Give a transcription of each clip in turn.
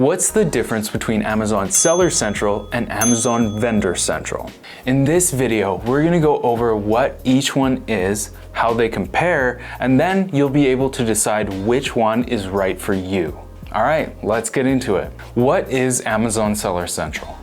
What's the difference between Amazon Seller Central and Amazon Vendor Central? In this video, we're gonna go over what each one is, how they compare, and then you'll be able to decide which one is right for you. All right, let's get into it. What is Amazon Seller Central?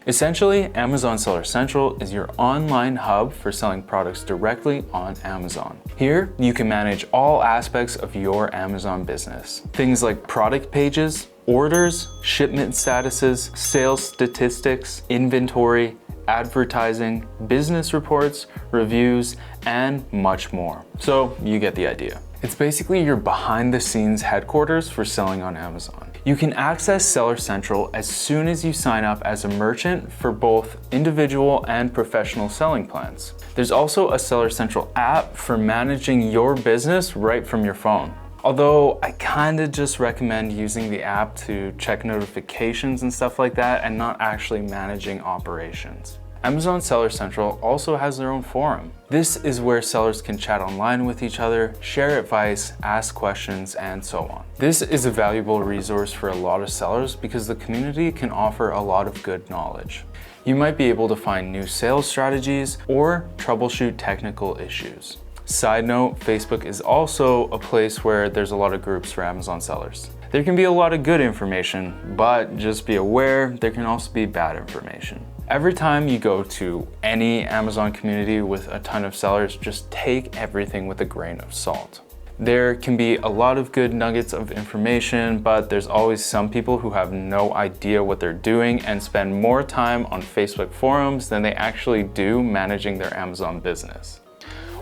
Essentially, Amazon Seller Central is your online hub for selling products directly on Amazon. Here, you can manage all aspects of your Amazon business. Things like product pages, orders, shipment statuses, sales statistics, inventory, advertising, business reports, reviews, and much more. So you get the idea. It's basically your behind the scenes headquarters for selling on Amazon. You can access Seller Central as soon as you sign up as a merchant for both individual and professional selling plans. There's also a Seller Central app for managing your business right from your phone. Although I kinda just recommend using the app to check notifications and stuff like that and not actually managing operations. Amazon Seller Central also has their own forum. This is where sellers can chat online with each other, share advice, ask questions, and so on. This is a valuable resource for a lot of sellers because the community can offer a lot of good knowledge. You might be able to find new sales strategies or troubleshoot technical issues. Side note, Facebook is also a place where there's a lot of groups for Amazon sellers. There can be a lot of good information, but just be aware there can also be bad information. Every time you go to any Amazon community with a ton of sellers, just take everything with a grain of salt. There can be a lot of good nuggets of information, but there's always some people who have no idea what they're doing and spend more time on Facebook forums than they actually do managing their Amazon business.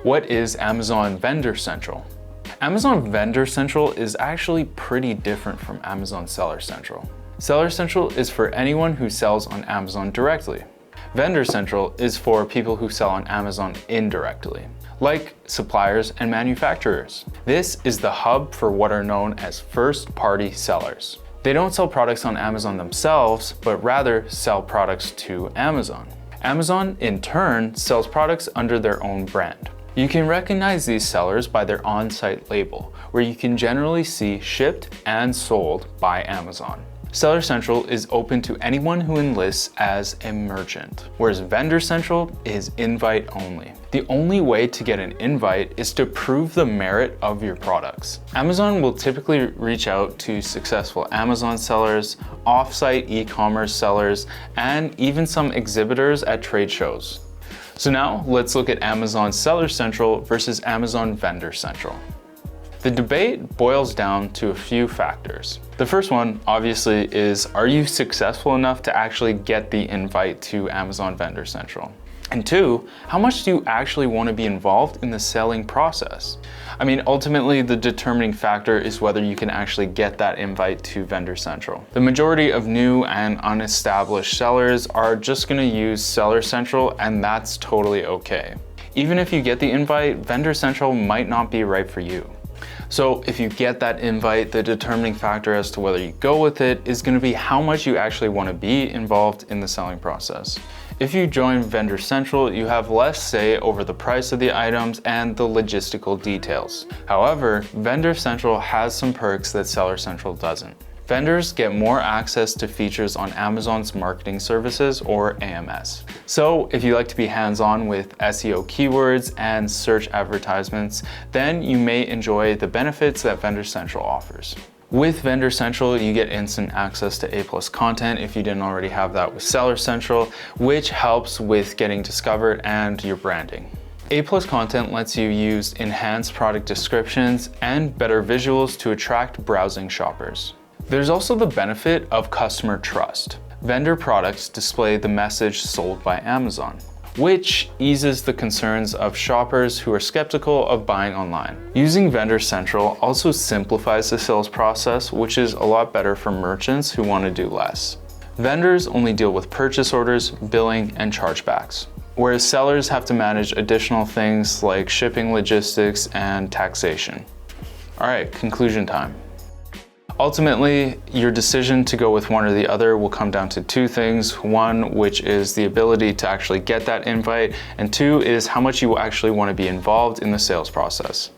What is Amazon Vendor Central? Amazon Vendor Central is actually pretty different from Amazon Seller Central. Seller Central is for anyone who sells on Amazon directly. Vendor Central is for people who sell on Amazon indirectly, like suppliers and manufacturers. This is the hub for what are known as first-party sellers. They don't sell products on Amazon themselves, but rather sell products to Amazon. Amazon, in turn, sells products under their own brand. You can recognize these sellers by their on-site label, where you can generally see shipped and sold by Amazon. Seller Central is open to anyone who enlists as a merchant, whereas Vendor Central is invite only. The only way to get an invite is to prove the merit of your products. Amazon will typically reach out to successful Amazon sellers, off-site e-commerce sellers, and even some exhibitors at trade shows. So now let's look at Amazon Seller Central versus Amazon Vendor Central. The debate boils down to a few factors. The first one, obviously, is are you successful enough to actually get the invite to Amazon Vendor Central? And two, how much do you actually want to be involved in the selling process? I mean, ultimately, the determining factor is whether you can actually get that invite to Vendor Central. The majority of new and unestablished sellers are just going to use Seller Central, and that's totally okay. Even if you get the invite, Vendor Central might not be right for you. So if you get that invite, the determining factor as to whether you go with it is going to be how much you actually want to be involved in the selling process. If you join Vendor Central, you have less say over the price of the items and the logistical details. However, Vendor Central has some perks that Seller Central doesn't. Vendors get more access to features on Amazon's marketing services, or AMS. So if you like to be hands-on with SEO keywords and search advertisements, then you may enjoy the benefits that Vendor Central offers. With Vendor Central, you get instant access to A+ content if you didn't already have that with Seller Central, which helps with getting discovered and your branding. A+ content lets you use enhanced product descriptions and better visuals to attract browsing shoppers. There's also the benefit of customer trust. Vendor products display the message sold by Amazon, which eases the concerns of shoppers who are skeptical of buying online. Using Vendor Central also simplifies the sales process, which is a lot better for merchants who want to do less. Vendors only deal with purchase orders, billing, and chargebacks, whereas sellers have to manage additional things like shipping, logistics, and taxation. All right, conclusion time. Ultimately, your decision to go with one or the other will come down to two things. One, which is the ability to actually get that invite, and two is how much you actually want to be involved in the sales process.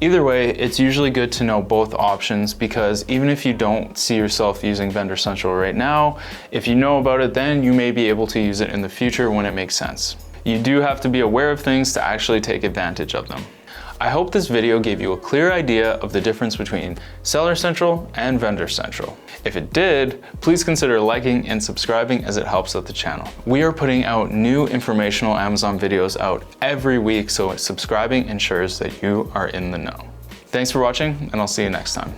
Either way, it's usually good to know both options because even if you don't see yourself using Vendor Central right now, if you know about it, then you may be able to use it in the future when it makes sense. You do have to be aware of things to actually take advantage of them. I hope this video gave you a clear idea of the difference between Seller Central and Vendor Central. If it did, please consider liking and subscribing as it helps out the channel. We are putting out new informational Amazon videos out every week, so subscribing ensures that you are in the know. Thanks for watching, and I'll see you next time.